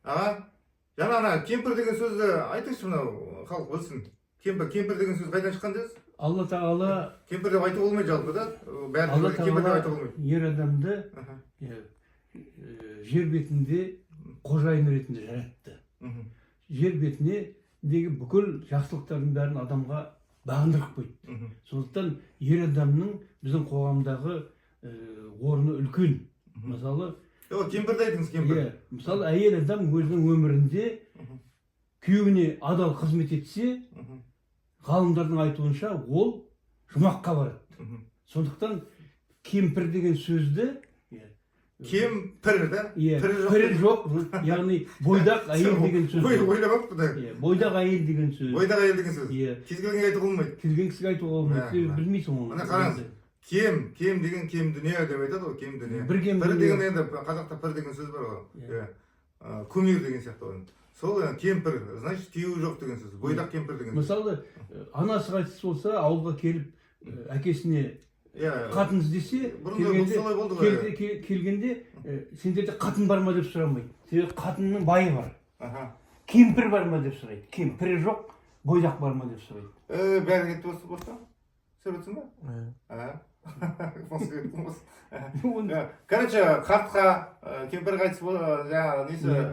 Аға, жаңа ана кемпір деген сөзді айтыңызшы, мынау халық білсін. Кемпір деген сөз қайдан шыққан дедіңіз? Алла Тағала Кемпір деп айтуға болмайды жалпы да. Алла Бәрі кемпір деп айтуға Тағала болмайды. ер адамды жер бетінде қожайын ретінде жаратты. Жер бетіне дегі бүкіл жақсылықтардың бәрін адамға бағындырып қойды. Сондықтан ер адамның біздің қоғамдағы орны үлкен. Мысалы, Кемпірді айтыңыз, кемпір. мысалы әйел адам өзінің өмірінде күйеуіне адал қызмет етсе, ғалымдардың айтуынша ол жұмаққа барады. Сондықтан кемпір деген сөзді Кемпір да? пірі жоқ, яғни бойдақ әйел деген сөз. Ойламапты да. Бойдақ әйел деген сөз. Бойдақ әйел деген сөз. Кез келгенге айтуға болмайды. Келген кісіге айтуға болмайды. Сен білмейсің оны. Мына қараңыз. Кем деген кем дүние деп айтады ғой, кем дүние. Пір деген енді қазақта пір деген сөз бар ғой. Кумир деген сияқты ғой. Сол кемпір, значит, күйеуі жоқ деген сөз. Бойдақ кемпір деген сөз. Мысалы, анасы қайтыс болса, ауылға келіп әкесіне қатын іздесе, келгенде сендерде қатын бар ма деп сұрамайды. Себебі қатынның байы бар. Кемпір бар ма деп сұрайды. Кемпірі жоқ, бойдақ бар ма деп сұрайды. Бәрі кетті болса? Сөйлетсің ба? Короче, қартқа кемпір қайтыс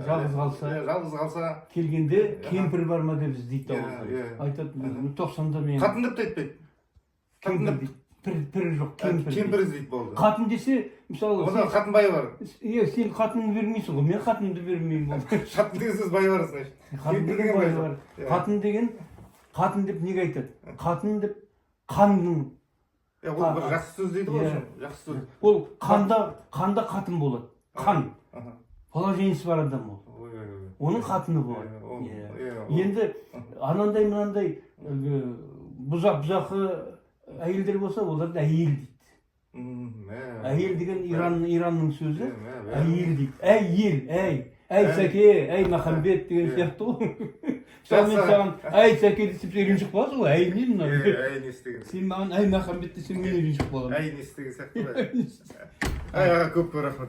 жалғыз қалса келгенде кемпір бар ма деп іздейді ауылда. Айтады, 90-да мен қатын деп те айтпайды. кемпір дейді. Пірі жоқ, кемпір іздейді болды. Қатын десе, мысалы, одан қатын байы бар. Сен қатыныңды бермейсің ғой, мен қатынымды бермеймін. Қатын деген сөз байы бар, значит. Қатын деген байы бар. Қатын деген, қатын деп неге айтады? Қатын деп қанның. Ол бір жақсы сөз дейді ғой, жақсы сөз. Ол қанда қатын болады. Қан. Положениесі бар адам ол. Оның қатыны болады. Енді анандай мынандай бұзақы әйелдер болса, оларды әйел дейді. Әйел деген Иранның сөзі, әйел дейді. Әй сәке, әй Махамбет деген сияқты ғой. Мысалы мен саған әй сәке десем сен ренжіп қаласың ғой, әй не мынау? Әй не істеген? Сен маған әй Махамбет десем мен ренжіп қаламын. Әй не істеген сияқты ғой. Әй аға, көп рахмет.